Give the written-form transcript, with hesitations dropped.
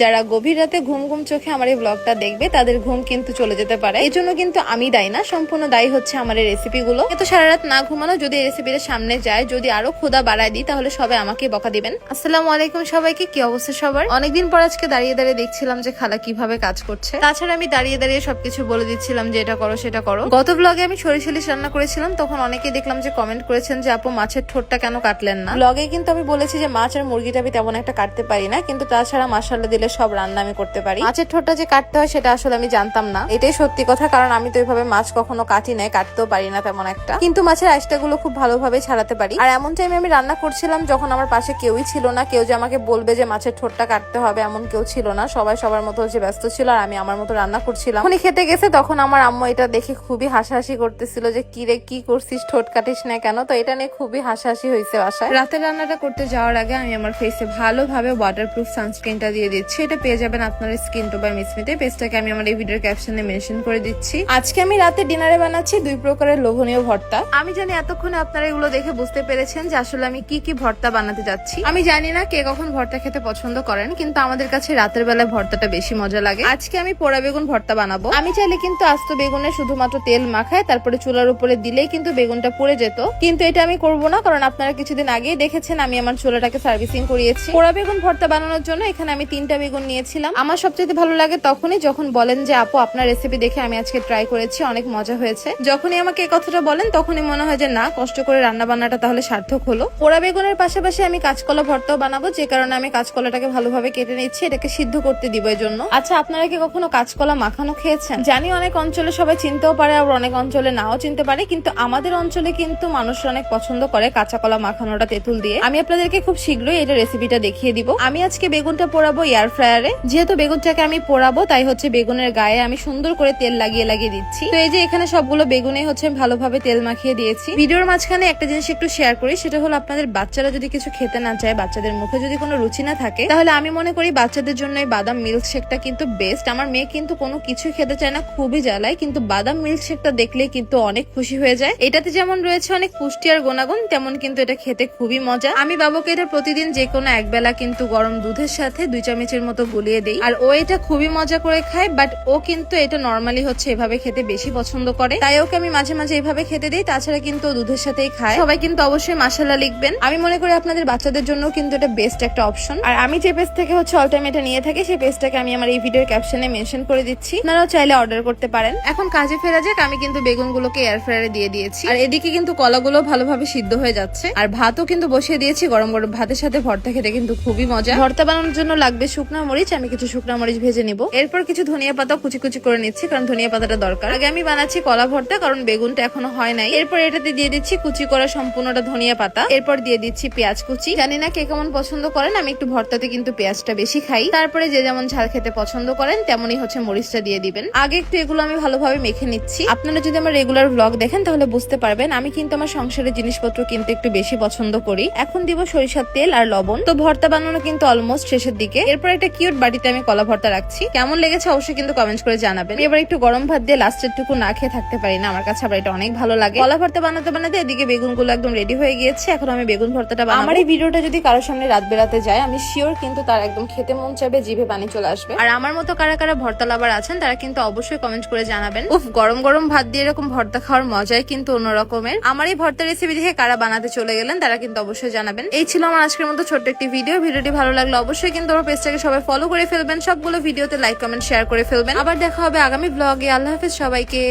যারা গভীর রাতে ঘুম ঘুম চোখে আমার এই ব্লগটা দেখবে তাদের ঘুম কিন্তু চলে যেতে পারে। এই জন্য কিন্তু আমি দায়ী না, সম্পূর্ণ দায়ী হচ্ছে আমার এই রেসিপি গুলো। এত সারা রাত না ঘুমানো যদি এই রেসিপিটা সামনে যায়, যদি আরো ক্ষুধা বাড়ায় দিই, তাহলে সবাই আমাকে বকা দিবেন। আসসালামু আলাইকুম সবাইকে, কি অবস্থা সবার? অনেকদিন পর আজকে দাঁড়িয়ে দাঁড়িয়ে দেখছিলাম যে খালা কিভাবে কাজ করছে। তাছাড়া আমি দাঁড়িয়ে দাঁড়িয়ে সবকিছু বলে দিচ্ছিলাম যে এটা করো সেটা করো। গত ব্লগে আমি সরিষ ইলিশ রান্না করেছিলাম, তখন অনেকেই দেখলাম যে কমেন্ট করেছেন যে আপু মাছের ঠোঁটটা কেন কাটলেন না। ব্লগে কিন্তু আমি বলেছি যে মাছ আর মুরগিটা আমি তেমন একটা কাটতে পারি না, কিন্তু তাছাড়া মাশাআল্লাহ দিলে সব রান্না আমি করতে পারি। মাছের ঠোঁটটা যে কাটতে হয় সেটা আসলে আমি জানতাম না, এটাই সত্যি কথা, কারণ আমি তো এইভাবে মাছ কখনো কাটি নাই, কাটতেও পারি না তেমন একটা, কিন্তু মাছের আঁশটা গুলো খুব ভালোভাবে ছাড়াতে পারি। আর এমন টাইমে আমি রান্না করছিলাম যখন আমার পাশে কেউই ছিল না, কেউ যে আমাকে বলবে যে মাছের ঠোঁটটা কাটতে হবে এমন কেউ ছিল না। সবাই সবার মতো হচ্ছে ব্যস্ত ছিল আর আমি আমার মতো রান্না করছিলাম। উনি খেতে গেছে, তখন আমার আম্মু এটা দেখে খুবই হাসাহাসি করতেছিল যে কি রে কি করছিস, ঠোঁট কাটিস না কেন। তো এটা নিয়ে খুবই হাসাহাসি হয়েছে বাসায়। রাতের রান্নাটা করতে যাওয়ার আগে আমি আমার ফেসে ভালোভাবে ওয়াটারপ্রুফ সানস্ক্রিনটা দিয়ে দিচ্ছি। এটা পেয়ে যাবেন আপনার স্কিন টু বাই মিসমিতে, পেজটাকে আমি আমার এই ভিডিওর ক্যাপশনে মেনশন করে দিচ্ছি। আজকে আমি রাতে ডিনারে বানাচ্ছি 2 প্রকারের লোভনীয় ভর্তা। আমি জানি এতক্ষণে আপনারা এগুলো দেখে বুঝতে পেরেছেন যে আসলে আমি কি কি ভর্তা বানাতে যাচ্ছি। আমি জানি না কে কখন ভর্তা খেতে পছন্দ করেন, কিন্তু আমাদের কাছে রাতের বেলায় ভর্তাটা বেশি মজা লাগে। আজকে আমি পোড়া বেগুন ভর্তা বানাবো। আমি চাইলে কিন্তু আস্ত বেগুনে শুধুমাত্র তেল মাখায় তারপরে চুলার উপরে দিলেই কিন্তু বেগুনটা পুড়ে যেত, কিন্তু এটা আমি করব না, কারণ আপনারা কিছুদিন আগেই দেখেছেন আমি আমার চুলাটাকে সার্ভিসিং করিয়েছি। পোড়া বেগুন ভর্তা বানানোর জন্য এখানে আমি 3টা বেগুন নিয়েছিলাম। আমার সবচেয়ে ভালো লাগে তখনই যখন বলেন যে আপু আপনার রেসিপি দেখে আমি আজকে ট্রাই করেছি, অনেক মজা হয়েছে। যখনই আমাকে এই কথাটা বলেন তখনই মনে হয় যে না, কষ্ট করে রান্না বান্নাটা তাহলে সার্থক হলো। পোড়া বেগুনের পাশাপাশি আমি কাঁচকলা ভর্তাও বানাবো, যে কারণে আমি কাঁচকলাটাকে ভালোভাবে কেটে নিচ্ছি, এটাকে সিদ্ধ করতে দিব এর জন্য। আচ্ছা, আপনারা কি কখনো কাঁচকলা মাখানো খেয়েছেন? জানি অনেক অঞ্চলে সবাই চিনতেও পারে, আবার অনেক অঞ্চলে নাও চিনতে পারে, কিন্তু আমাদের অঞ্চলে কিন্তু মানুষরা অনেক পছন্দ করে কাঁচা কলা মাখানোটা তেঁতুল দিয়ে। আমি আপনাদেরকে খুব শীঘ্রই এটা রেসিপিটা দেখিয়ে দিব। আমি আজকে বেগুনটা পোড়াবো এয়ার ফ্রায়ারে। যেহেতু বেগুনটাকে আমি পোড়াবো, তাই হচ্ছে বেগুনের গায়ে আমি সুন্দর করে তেল লাগিয়ে লাগিয়ে দিচ্ছি। তো এই যে এখানে সবগুলো বেগুনে হচ্ছে ভালোভাবে তেল মাখিয়ে দিয়েছি। ভিডিওর মাঝখানে একটা জিনিস একটু শেয়ার করি, সেটা হলো আপনাদের বাচ্চারা যদি কিছু খেতে না চায়, বাচ্চাদের মুখে যদি কোনো রুচি না থাকে, তাহলে আমি মনে করি বাচ্চাদের জন্য এই বাদাম মিল্ক শেকটা কিন্তু বেস্ট। আমার মেয়ে কিন্তু কোনো কিছু খেতে চায় না, খুবই জ্বালায়, কিন্তু বাদাম মিল্ক শেকটা দেখলে কিন্তু অনেক খুশি হয়ে যায়। এটাতে যেমন রয়েছে অনেক পুষ্টি আর গুণাগুণ, তেমন কিন্তু এটা খেতে খুবই মজা। আমি বাবুকে এটা প্রতিদিন যে কোনো এক বেলা কিন্তু গরম দুধের সাথে 2 চামচের মতো গুলিয়ে দিই, আর ও এটা খুবই মজা করে খায়। বাট ও কিন্তু এটা নর্মালি হচ্ছে এভাবে খেতে বেশি পছন্দ করে, তাই ওকে আমি মাঝে মাঝে এভাবে খেতে দিই। তাছাড়া কিন্তু ও দুধের সাথেই খায়। সবাই কিন্তু অবশ্যই মাশাআল্লাহ লিখবেন। আমি মনে করি আপনাদের বাচ্চাদের জন্য কিন্তু এটা বেস্ট একটা অপশন। আর আমি যে পেজ থেকে হচ্ছে অল টাইম এটা নিয়ে থাকি, সেই পেজটাকে আমি আমার এই ভিডিওর ক্যাপশনে মেনশন করে দিচ্ছি, আপনারাও চাইলে অর্ডার করতে পারেন। এখন কাজে ফেরা যাক। আমি কিন্তু বেগুনগুলোকে এয়ার ফ্রায়ারে দিয়ে দিয়েছি, আর এদিকে কিন্তু কলাগুলো ভালোভাবে সিদ্ধ হয়ে যাচ্ছে, আর ভাতও কিন্তু বসিয়ে দিয়েছি। গরম গরম ভাতের সাথে ভর্তা খেতে কিন্তু খুবই মজা। ভর্তা বানানোর জন্য লাগবে শুকনো মরিচ, আমি কিছু শুকনো মরিচ ভেজে নিব। এরপর কিছু ধনিয়া পাতা কুচি কুচি করে নিচ্ছি, কারণ ধনিয়া পাতাটা দরকার। আগে আমি বানাচ্ছি কলা ভর্তা, কারণ বেগুনটা এখনো হয় নাই। এরপর এটাতে দিয়ে দিচ্ছি কুচি করা সম্পূর্ণটা ধনিয়া পাতা। এরপর দিয়ে দিচ্ছি পেঁয়াজ কুচি। জানি না কে কেমন পছন্দ করেন, আমি একটু ভর্তাতে কিন্তু পেঁয়াজটা বেশি খাই। তারপরে যে যেমন ঝাল খেতে পছন্দ করেন তেমনই হচ্ছে মরিচটা দিয়ে দিবেন। আগে একটু এগুলো আমি ভালোভাবে মেখে নিচ্ছি। আপনারা যদি আমার রেগুলার ব্লগ দেখেন তাহলে বুঝতে পারবেন আমি কিন্তু আমার সংসারের জিনিসপত্র কিনতে একটু বেশি পছন্দ করি। এখন দিব সরিষার তেল আর লবণ। তো ভর্তা বানানো কিন্তু অলমোস্ট শেষের দিকে। এরপর একটা কিউট বাটিতে আমি কলা ভর্তা রাখছি। কেমন লেগেছে অবশ্যই কিন্তু কমেন্ট করে জানাবেন। এবার একটু গরম ভাত দিয়ে লাস্টের টুকু না খেয়ে থাকতে পারি না, আমার কাছে আবার এটা অনেক ভালো লাগে। কলা ভর্তা বানাতে বানাতে এদিকে বেগুনগুলো একদম রেডি হয়ে গিয়েছে। এখন আমি বেগুন ভর্তাটা বানাবো। আমার এই ভিডিওটা যদি কারোর সামনে রাত বেরাতে যায়, আমি শিওর কিন্তু তার একদম খেতে মন চাইবে, জিভে পানি চলে আসবে। আর আমার মতো কারা কারা ভর্তা লাভার আছেন তারা কিন্তু অবশ্যই কমেন্ট করে জানাবেন। উফ, গরম গরম ভাত দিয়ে এরকম ভর্তা খাওয়ার মজাই কিন্তু অন্য রকমের। আমার এই ভর্তা রেসিপি দেখে কারা বানাতে চলে গেলেন তারা কিন্তু অবশ্যই জানাবেন। এই ছিল আমার আজকের মতো ছোট্ট একটি ভিডিও। ভিডিওটি ভালো লাগলে অবশ্যই কিন্তু আমার পেজটাকে সবাই ফলো করে ফেলবেন, সবগুলো ভিডিওতে লাইক কমেন্ট শেয়ার করে ফেলবেন। আবার দেখা হবে আগামী ব্লগে। আল্লাহ হাফেজ সবাইকে।